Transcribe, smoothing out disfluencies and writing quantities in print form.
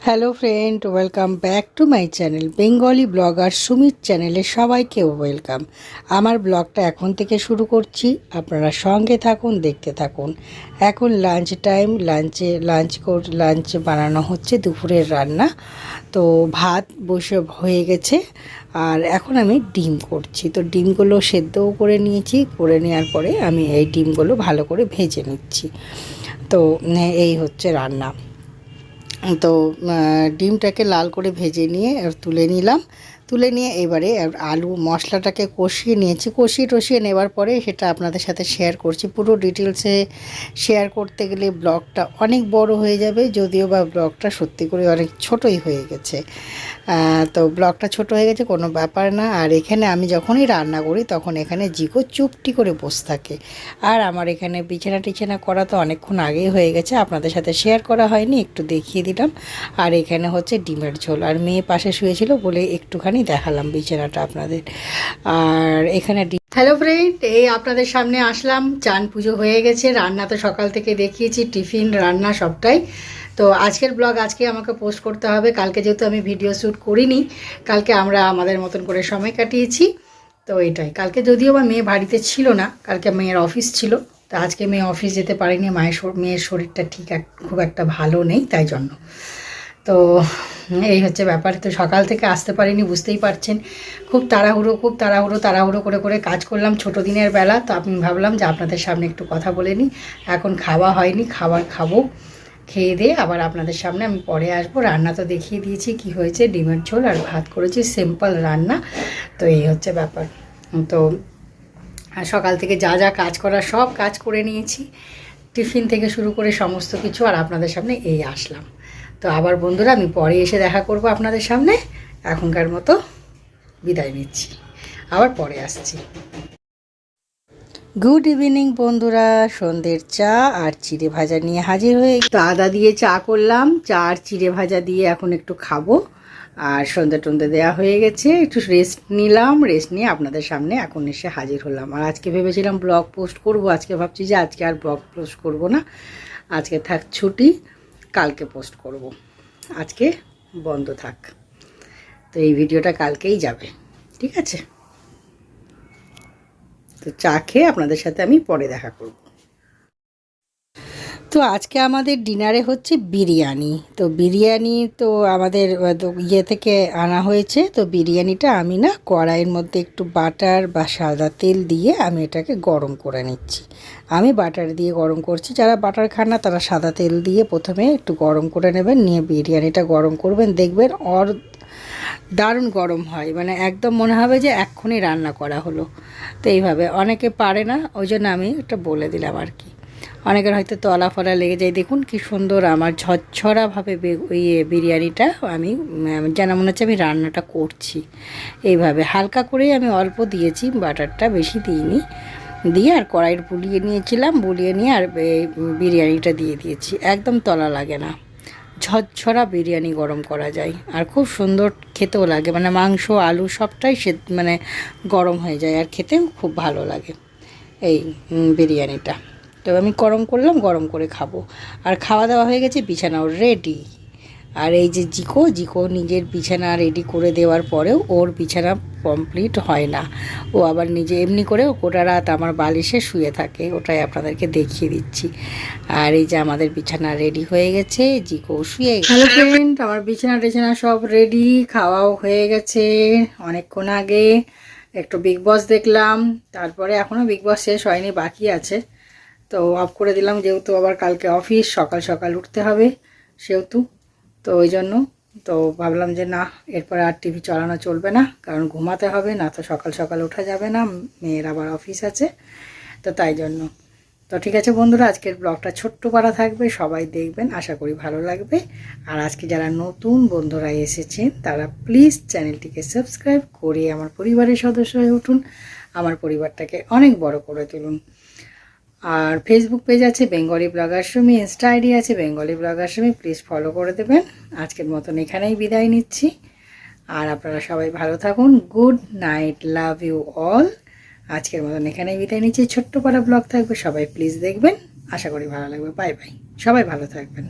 Hello friend, welcome back to my channel Bengali blogger Sumit চ্যানেলে সবাইকে welcome. আমার ব্লগটা এখন থেকে শুরু করছি, আপনারা সঙ্গে থাকুন, দেখতে থাকুন। এখন লাঞ্চ টাইম, লাঞ্চ বানানো হচ্ছে দুপুরের রান্না। তো ভাত বসে হয়ে গেছে আর এখন আমি ডিম করছি। তো ডিমগুলো সেদ্ধও করে নিয়েছি, করে নেওয়ার পরে আমি এই ডিমগুলো ভালো করে ভেজে নিচ্ছি। তো এই হচ্ছে রান্না। তো ডিমটাকে লাল করে ভেজে নিয়ে তুলে নিলাম। তুলে নিয়ে এবারে আলু মশলাটাকে কষিয়ে নিয়েছি। কষিয়ে নেবার পরে সেটা আপনাদের সাথে শেয়ার করছি। পুরো ডিটেলসে শেয়ার করতে গেলে ব্লগটা অনেক বড় হয়ে যাবে, যদিও বা ব্লগটা সত্যি করে অনেক ছোটই হয়ে গেছে। তো ব্লগটা ছোট হয়ে গেছে, কোনো ব্যাপার না। আর এখানে আমি যখনই রান্না করি তখন এখানে জিকো চুপটি করে বসে থাকে। আর আমার এখানে বিছানা করা তো অনেকক্ষণ আগেই হয়ে গেছে, আপনাদের সাথে শেয়ার করা হয়নি, একটু দেখিয়ে দিলাম। আর এখানে হচ্ছে ডিমের ঝোল, আর মেয়ে পাশে শুয়েছিল বলে একটুখানি দেখালাম বিছানাটা আপনাদের। আর এখানে হ্যালো ফ্রেন্ড, এই আপনাদের সামনে আসলাম। চান পুজো হয়ে গেছে, রান্না তো সকাল থেকে দেখিয়েছি, টিফিন রান্না সবটাই। তো আজকের ব্লগ আজকে আমাকে পোস্ট করতে হবে, কালকে যেহেতু আমি ভিডিও শ্যুট করিনি, কালকে আমরা আমাদের মতন করে সময় কাটিয়েছি। তো এটাই, কালকে যদিও বা মেয়ে বাড়িতে ছিল না, কালকে মেয়ের অফিস ছিল। তো আজকে মেয়ে অফিস যেতে পারেনি, মেয়ের শরীরটা খুব একটা ভালো নেই, তাই জন্য। তো এই হচ্ছে ব্যাপার। তো সকাল থেকে আসতে পারিনি, বুঝতেই পারছেন। খুব তাড়াহুড়ো করে কাজ করলাম ছোটো দিনের বেলা। তো আমি ভাবলাম যে আপনাদের সামনে একটু কথা বলে নিই। এখন খাওয়া হয়নি, খাবার খাবো, খেয়ে দিয়ে আবার আপনাদের সামনে আমি পরে আসবো। রান্না তো দেখিয়ে দিয়েছি কি হয়েছে, ডিমের ঝোল আর ভাত করেছি, সিম্পল রান্না। তো এই হচ্ছে ব্যাপার। তো সকাল থেকে যা যা কাজ করার সব কাজ করে নিয়েছি, টিফিন থেকে শুরু করে সমস্ত কিছু, আর আপনাদের সামনে এই আসলাম। তো আবার বন্ধুরা, আমি পরে এসে দেখা করব আপনাদের সামনে। এখনকার মতো বিদায় নিচ্ছি, আবার পরে আসছি। গুড ইভিনিং বন্ধুরা, সন্ধ্যের চা আর চিড়ে ভাজা নিয়ে হাজির হয়ে, তো আদা দিয়ে চা করলাম, চা আর চিড়ে ভাজা দিয়ে এখন একটু খাবো। আর সন্ধ্যে দেওয়া হয়ে গেছে, একটু রেস্ট নিলাম, রেস্ট নিয়ে আপনাদের সামনে এখন এসে হাজির হলাম। আর আজকে ভেবেছিলাম ব্লগ পোস্ট করব, আজকে ভাবছি যে আজকে আর ব্লগ পোস্ট করব না, আজকে থাক ছুটি, কালকে পোস্ট করব, আজকে বন্ধ থাক। তো এই ভিডিওটা কালকেই যাবে, ঠিক আছে? তো চা খেয়ে আপনাদের সাথে আমি পরে দেখা করব। তো আজকে আমাদের ডিনারে হচ্ছে বিরিয়ানি। তো বিরিয়ানি তো আমাদের ইয়ে থেকে আনা হয়েছে। তো বিরিয়ানিটা আমি না কড়াইয়ের মধ্যে একটু বাটার বা সাদা তেল দিয়ে আমি এটাকে গরম করে নিচ্ছি। আমি বাটার দিয়ে গরম করছি, যারা বাটার খান না তারা সাদা তেল দিয়ে প্রথমে একটু গরম করে নেবেন, নিয়ে বিরিয়ানিটা গরম করবেন, দেখবেন দারুণ গরম হয়, মানে একদম মনে হবে যে এক্ষুনি রান্না করা হলো। তো এইভাবে অনেকে পারে না, ওই জন্য আমি এটা বলে দিলাম আর কি। অনেকের হয়তো তলা ফলা লেগে যায়। দেখুন কি সুন্দর আমার ঝরঝরাভাবে বিরিয়ানিটা আমি যেন মনে হচ্ছে আমি রান্নাটা করছি। এইভাবে হালকা করেই আমি অল্প দিয়েছি, বাটারটা বেশি দিইনি, দিয়ে আর কড়াইয়ের বুলিয়ে নিয়ে আর বিরিয়ানিটা দিয়ে দিয়েছি। একদম তলা লাগে না, ঝরঝরা বিরিয়ানি গরম করা যায়, আর খুব সুন্দর খেতেও লাগে, মানে মাংস আলু সবটাই মানে গরম হয়ে যায়, আর খেতেও খুব ভালো লাগে এই বিরিয়ানিটা। তো আমি গরম করলাম, গরম করে খাবো। আর খাওয়া দাওয়া হয়ে গেছে, বিছানাও রেডি। আর এই যে জিকো নিজের বিছানা রেডি করে দেওয়ার পরেও ওর বিছানা কমপ্লিট হয় না, ও আবার নিজে এমনি করে গোটা রাত আমার বালিশে শুয়ে থাকে, ওটাই আপনাদেরকে দেখিয়ে দিচ্ছি। আর এই যে আমাদের বিছানা রেডি হয়ে গেছে, জিকো শুয়ে গেছে। হ্যালো ফ্রেন্ড, আমার বিছানা সব রেডি, খাওয়াও হয়ে গেছে অনেকক্ষণ আগে। একটু বিগ বস দেখলাম, তারপরে এখনও বিগ বস শেষ হয়নি, বাকি আছে। তো অফ করে দিলাম, যেহেতু আবার কালকে অফিস, সকাল সকাল উঠতে হবে সেহেতু। তো ওই জন্য তো ভাবলাম যে না, এরপর আর টিভি চালানো চলবে না, কারণ ঘুমাতে হবে, না তো সকাল সকাল ওঠা যাবে না, মেয়ের আবার অফিস আছে। তো তাই জন্য। তো ঠিক আছে বন্ধুরা, আজকের ব্লগটা ছোট্ট করা থাকবে, সবাই দেখবেন, আশা করি ভালো লাগবে। আর আজকে যারা নতুন বন্ধুরা এসেছেন তারা প্লিজ চ্যানেলটিকে সাবস্ক্রাইব করে আমার পরিবারের সদস্য হয়ে উঠুন, আমার পরিবারটাকে অনেক বড় করে তুলুন। আর ফেসবুক পেজ আছে Bengali blogger Sumi, Insta ID আছে Bengali blogger Sumi, please follow করে দেবেন। আজকের মতন এখানেই বিদায় নিচ্ছি, আর আপনারা সবাই ভালো থাকুন। Good night, love you all. আজকের মতন এখানেই বিদায় নিচ্ছি, ছোট্ট পাড়া ব্লগ থাকবে, সবাই প্লিজ দেখবেন, আশা করি ভালো লাগবে। বাই বাই, সবাই ভালো থাকবেন।